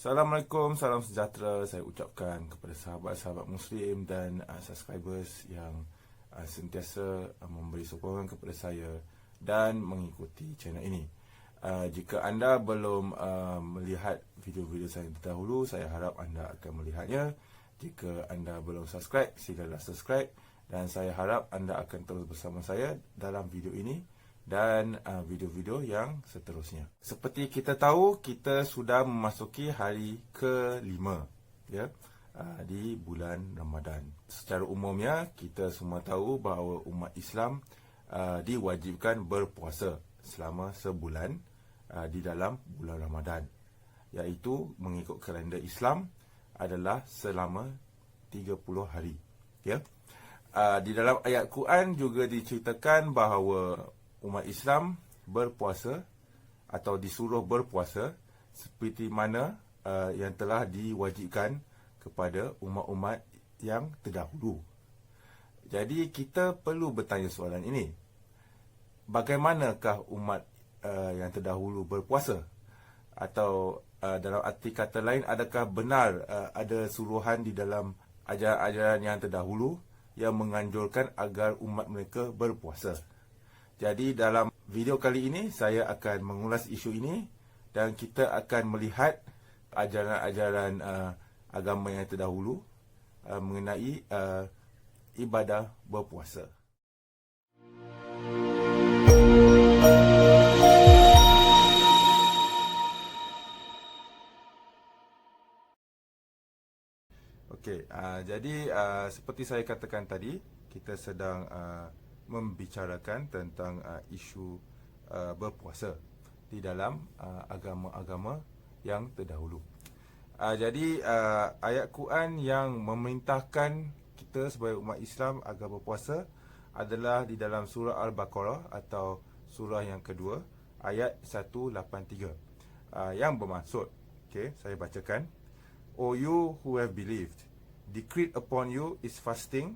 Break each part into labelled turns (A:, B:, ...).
A: Assalamualaikum, salam sejahtera saya ucapkan kepada sahabat-sahabat Muslim dan subscribers yang sentiasa memberi sokongan kepada saya dan mengikuti channel ini. Jika anda belum melihat video-video saya terdahulu, saya harap anda akan melihatnya. Jika anda belum subscribe, silalah subscribe dan saya harap anda akan terus bersama saya dalam video ini dan video-video yang seterusnya. Seperti kita tahu, kita sudah memasuki hari ke-5 ya, di bulan Ramadan. Secara umumnya, kita semua tahu bahawa umat Islam diwajibkan berpuasa selama sebulan di dalam bulan Ramadan, iaitu mengikut kalender Islam adalah selama 30 hari ya. Di dalam ayat Quran juga diceritakan bahawa umat Islam berpuasa atau disuruh berpuasa seperti mana yang telah diwajibkan kepada umat-umat yang terdahulu. Jadi kita perlu bertanya soalan ini. Bagaimanakah umat yang terdahulu berpuasa? Atau dalam arti kata lain, adakah benar ada suruhan di dalam ajaran-ajaran yang terdahulu yang menganjurkan agar umat mereka berpuasa? Jadi dalam video kali ini saya akan mengulas isu ini dan kita akan melihat ajaran-ajaran agama yang terdahulu mengenai ibadah berpuasa. Okey, jadi seperti saya katakan tadi, kita sedang membicarakan tentang isu berpuasa di dalam agama-agama yang terdahulu. Jadi ayat Quran yang memerintahkan kita sebagai umat Islam agar berpuasa adalah di dalam surah Al-Baqarah atau surah yang kedua, ayat 183, yang bermaksud, okay, saya bacakan. O you who have believed, decreed upon you is fasting,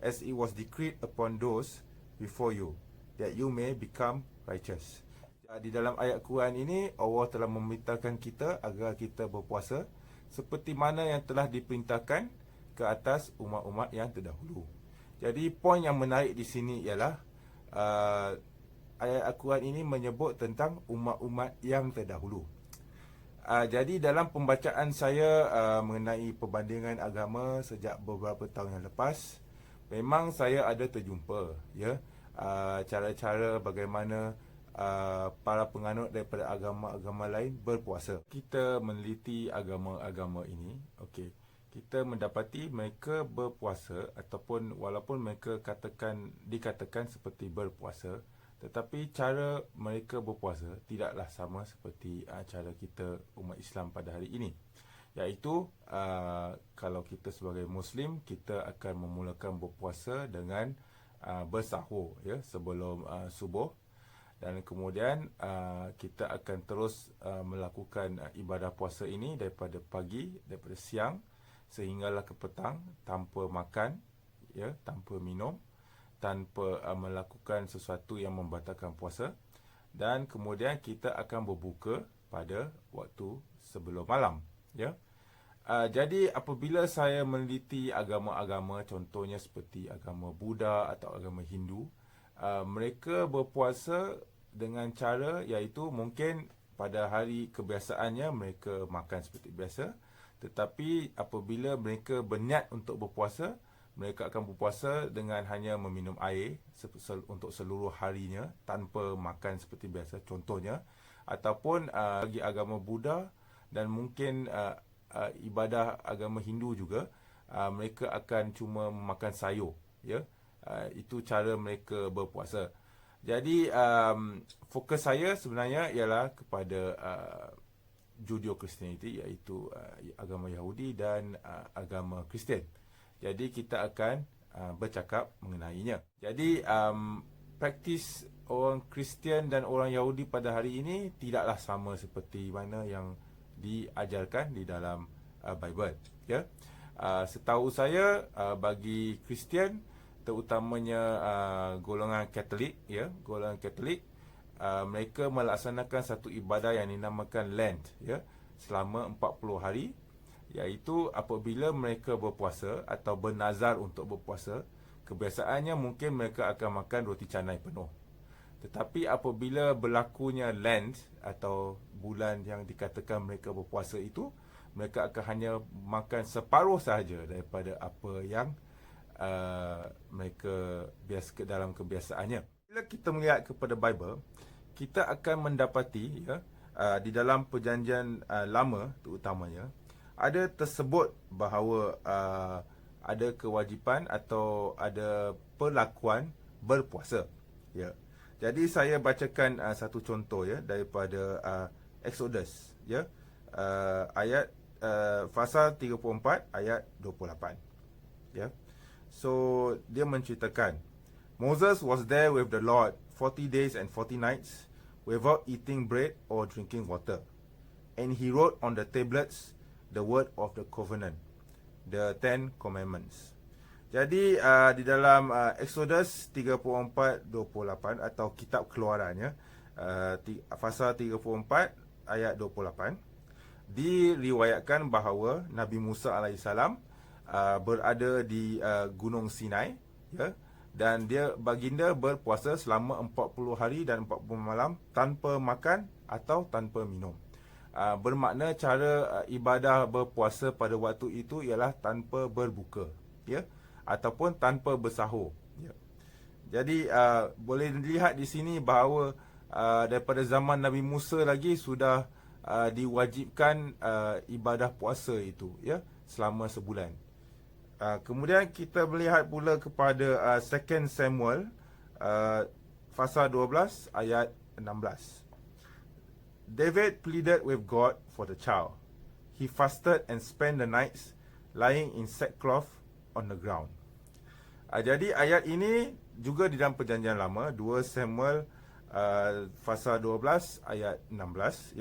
A: as it was decreed upon those before you, that you may become righteous. Di dalam ayat Quran ini, Allah telah memerintahkan kita agar kita berpuasa seperti mana yang telah diperintahkan ke atas umat-umat yang terdahulu. Jadi poin yang menarik di sini ialah ayat Al-Quran ini menyebut tentang umat-umat yang terdahulu. Jadi dalam pembacaan saya mengenai perbandingan agama sejak beberapa tahun yang lepas, memang saya ada terjumpa ya, cara-cara bagaimana para penganut daripada agama-agama lain berpuasa. Kita meneliti agama-agama ini, okey, kita mendapati mereka berpuasa ataupun walaupun mereka dikatakan seperti berpuasa, tetapi cara mereka berpuasa tidaklah sama seperti cara kita umat Islam pada hari ini. Iaitu kalau kita sebagai Muslim, kita akan memulakan berpuasa dengan bersahur ya, sebelum subuh, dan kemudian kita akan terus melakukan ibadah puasa ini daripada pagi, daripada siang sehinggalah ke petang, tanpa makan ya, tanpa minum, tanpa melakukan sesuatu yang membatalkan puasa, dan kemudian kita akan berbuka pada waktu sebelum malam ya. Jadi apabila saya meneliti agama-agama, contohnya seperti agama Buddha atau agama Hindu, mereka berpuasa dengan cara iaitu mungkin pada hari kebiasaannya mereka makan seperti biasa, tetapi apabila mereka berniat untuk berpuasa, mereka akan berpuasa dengan hanya meminum air untuk seluruh harinya tanpa makan seperti biasa, contohnya. Ataupun bagi agama Buddha dan mungkin ibadah agama Hindu juga, mereka akan cuma memakan sayur ya. Itu cara mereka berpuasa. Jadi fokus saya sebenarnya ialah kepada Judeo-Christianity, iaitu agama Yahudi dan agama Kristian. Jadi kita akan bercakap mengenainya. Jadi praktis orang Kristian dan orang Yahudi pada hari ini tidaklah sama seperti mana yang diajarkan di dalam Bible ya. Setahu saya bagi Kristian, terutamanya golongan Katolik ya, golongan Katolik, mereka melaksanakan satu ibadah yang dinamakan Lent ya. selama 40 hari, iaitu apabila mereka berpuasa atau bernazar untuk berpuasa, kebiasaannya mungkin mereka akan makan roti canai penuh. Tetapi apabila berlakunya Lent atau bulan yang dikatakan mereka berpuasa itu, mereka akan hanya makan separuh sahaja daripada apa yang mereka dalam kebiasaannya. Bila kita melihat kepada Bible, kita akan mendapati di dalam perjanjian lama terutamanya, ada tersebut bahawa ada kewajipan atau ada perlakuan berpuasa. Ya. Jadi saya bacakan satu contoh daripada Exodus ayat pasal 34 ayat 28. Ya. So dia menceritakan, Moses was there with the Lord 40 days and 40 nights without eating bread or drinking water. And he wrote on the tablets the word of the covenant, the 10 commandments. Jadi di dalam Exodus 34:28 atau kitab Keluaran pasal 34 ayat 28, diriwayatkan bahawa Nabi Musa alaihissalam berada di Gunung Sinai, dan baginda berpuasa selama 40 hari dan 40 malam tanpa makan atau tanpa minum. Bermakna cara ibadah berpuasa pada waktu itu ialah tanpa berbuka, ataupun tanpa bersahur. Jadi boleh dilihat di sini bahawa daripada zaman Nabi Musa lagi sudah diwajibkan ibadah puasa itu, selama sebulan. Kemudian kita melihat pula kepada 2 Samuel pasal 12 ayat 16. David pleaded with God for the child. He fasted and spent the nights lying in sackcloth on the ground. Jadi ayat ini juga di dalam perjanjian lama, 2 Samuel pasal 12 ayat 16,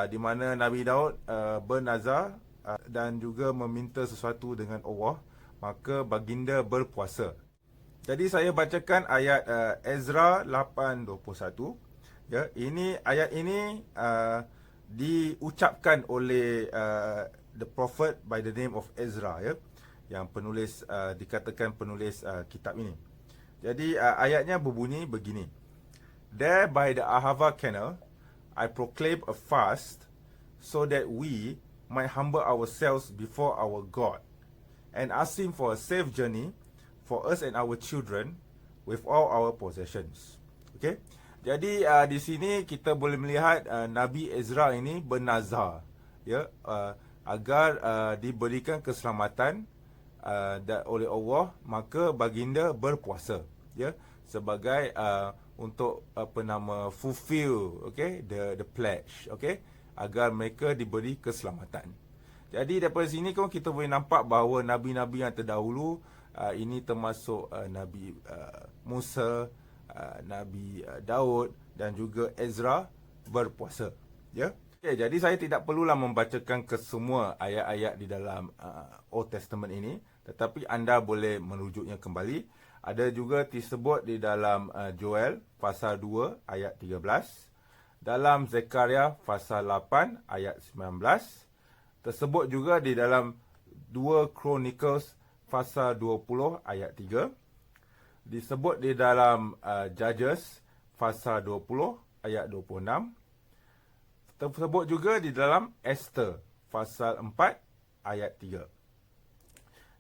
A: di mana Nabi Daud bernazar dan juga meminta sesuatu dengan Allah, maka baginda berpuasa. Jadi saya bacakan ayat Ezra 8:21. Ayat ini diucapkan oleh the prophet by the name of Ezra, yang penulis dikatakan penulis kitab ini. Jadi ayatnya berbunyi begini. There by the Ahava canal, I proclaim a fast so that we might humble ourselves before our God and ask Him for a safe journey for us and our children with all our possessions. Okay? Jadi di sini kita boleh melihat Nabi Ezra ini bernazar, agar diberikan keselamatan oleh Allah, maka baginda berpuasa, sebagai untuk fulfill, the pledge, agar mereka diberi keselamatan. Jadi daripada sini kita boleh nampak bahawa nabi-nabi yang terdahulu, ini termasuk Nabi Musa, Nabi Daud dan juga Ezra berpuasa. Jadi saya tidak perlulah membacakan kesemua ayat-ayat di dalam Old Testament ini, tetapi anda boleh merujuknya kembali. Ada juga disebut di dalam Joel pasal 2 ayat 13, dalam Zekaria pasal 8 ayat 19, tersebut juga di dalam 2 Chronicles pasal 20 ayat 3, disebut di dalam Judges pasal 20 ayat 26, tersebut juga di dalam Esther pasal 4 ayat 3.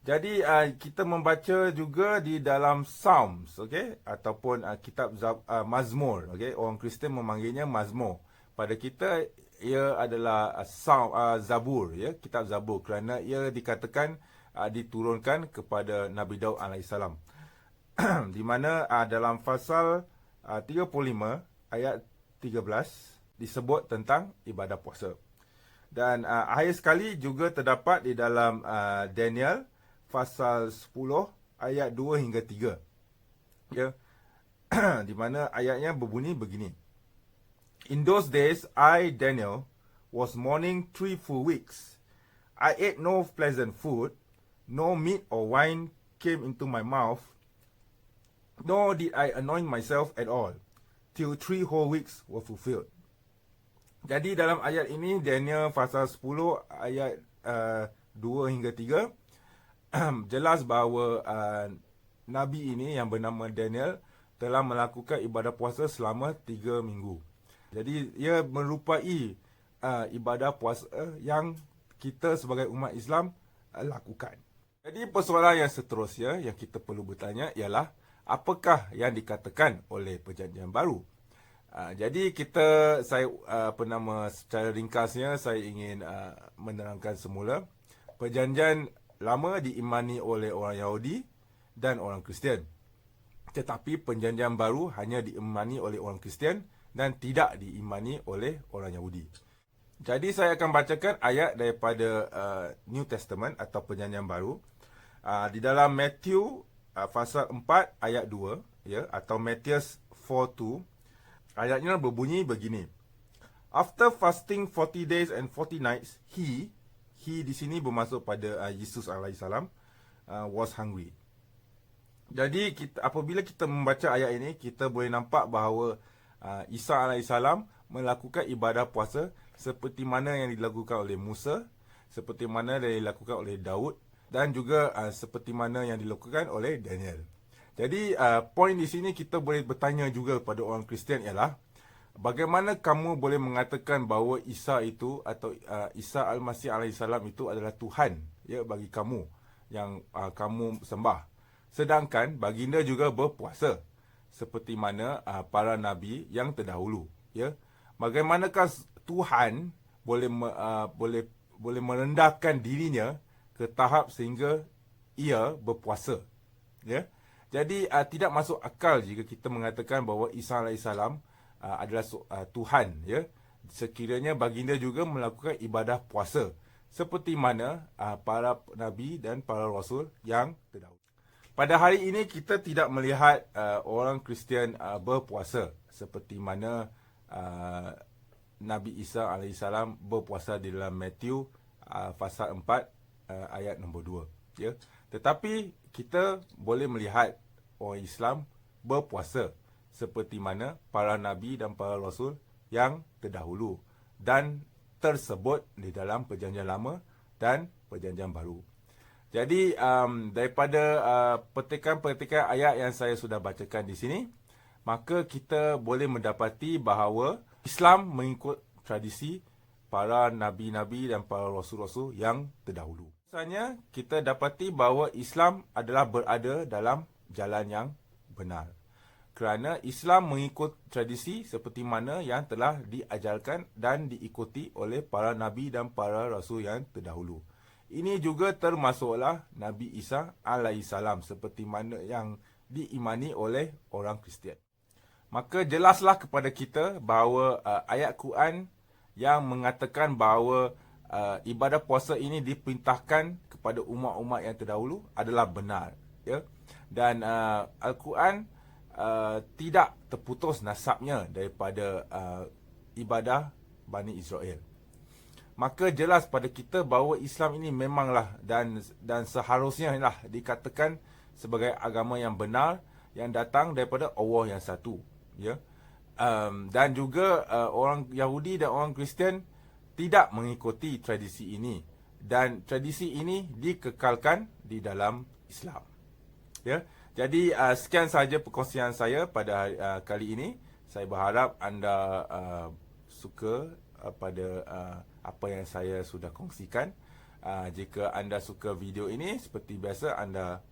A: Jadi kita membaca juga di dalam Psalms, ataupun kitab Mazmur, orang Kristian memanggilnya Mazmur. Pada kita ia adalah Zabur, kitab Zabur, kerana ia dikatakan diturunkan kepada Nabi Daud alaihissalam. Di mana dalam pasal 35 ayat 13 disebut tentang ibadah puasa. Dan akhir sekali juga terdapat di dalam Daniel pasal 10 ayat 2 hingga 3. Di mana ayatnya berbunyi begini. In those days, I, Daniel, was mourning 3 full weeks. I ate no pleasant food, no meat or wine came into my mouth, nor did I anoint myself at all, till 3 whole weeks were fulfilled. Jadi dalam ayat ini, Daniel pasal 10 ayat 2 hingga 3, jelas bahawa Nabi ini yang bernama Daniel telah melakukan ibadah puasa selama 3 minggu. Jadi ia merupai ibadah puasa yang kita sebagai umat Islam lakukan. Jadi persoalan yang seterusnya yang kita perlu bertanya ialah, apakah yang dikatakan oleh Perjanjian Baru? Jadi secara ringkasnya saya ingin menerangkan semula. Perjanjian Lama diimani oleh orang Yahudi dan orang Kristian. Tetapi Perjanjian Baru hanya diimani oleh orang Kristian dan tidak diimani oleh orang Yahudi. Jadi saya akan bacakan ayat daripada New Testament atau Perjanjian Baru. Di dalam Matthew pasal 4 ayat 2, ya, atau Matthews 4:2. Ayatnya berbunyi begini. After fasting 40 days and 40 nights, he di sini bermaksud pada Yesus alaihissalam, was hungry. Jadi apabila kita membaca ayat ini, kita boleh nampak bahawa Isa alaihissalam melakukan ibadah puasa seperti mana yang dilakukan oleh Musa, seperti mana yang dilakukan oleh Daud, dan juga seperti mana yang dilakukan oleh Daniel. Jadi poin di sini kita boleh bertanya juga kepada orang Kristian ialah, bagaimana kamu boleh mengatakan bahawa Isa itu atau Isa Al-Masih alaihissalam itu adalah Tuhan, ya, bagi kamu yang kamu sembah. Sedangkan baginda juga berpuasa seperti mana para nabi yang terdahulu, ya. Bagaimanakah Tuhan boleh merendahkan dirinya ke tahap sehingga ia berpuasa, ya? Jadi tidak masuk akal jika kita mengatakan bahawa Isa alaihissalam adalah Tuhan, ya. Sekiranya baginda juga melakukan ibadah puasa seperti mana para nabi dan para rasul yang terdahulu. Pada hari ini kita tidak melihat orang Kristian berpuasa seperti mana Nabi Isa alaihissalam berpuasa di dalam Matthew pasal 4 ayat nombor 2, ya. Tetapi kita boleh melihat orang Islam berpuasa seperti mana para nabi dan para rasul yang terdahulu dan tersebut di dalam Perjanjian Lama dan Perjanjian Baru. Jadi daripada petikan-petikan ayat yang saya sudah bacakan di sini, maka kita boleh mendapati bahawa Islam mengikut tradisi para nabi-nabi dan para rasul-rasul yang terdahulu. Misalnya, kita dapati bahawa Islam adalah berada dalam jalan yang benar. Kerana Islam mengikut tradisi seperti mana yang telah diajarkan dan diikuti oleh para nabi dan para rasul yang terdahulu. Ini juga termasuklah Nabi Isa alaihissalam seperti mana yang diimani oleh orang Kristian. Maka jelaslah kepada kita bahawa ayat Quran yang mengatakan bahawa ibadah puasa ini diperintahkan kepada umat-umat yang terdahulu adalah benar, ya. Dan Al-Quran tidak terputus nasabnya daripada ibadah Bani Israel. Maka jelas pada kita bahawa Islam ini memanglah dan seharusnya lah dikatakan sebagai agama yang benar yang datang daripada Allah yang satu, ya. Dan juga orang Yahudi dan orang Kristian tidak mengikuti tradisi ini, dan tradisi ini dikekalkan di dalam Islam, ya. Jadi sekian sahaja perkongsian saya pada kali ini. Saya berharap anda suka pada apa yang saya sudah kongsikan. Jika anda suka video ini, seperti biasa anda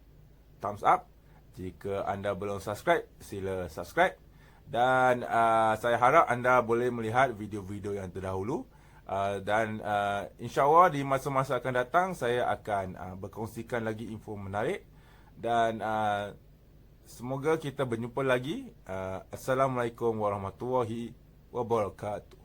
A: thumbs up. Jika anda belum subscribe, sila subscribe. Dan saya harap anda boleh melihat video-video yang terdahulu. Dan insyaAllah di masa-masa akan datang saya akan berkongsikan lagi info menarik. Dan semoga kita berjumpa lagi. Assalamualaikum warahmatullahi wabarakatuh.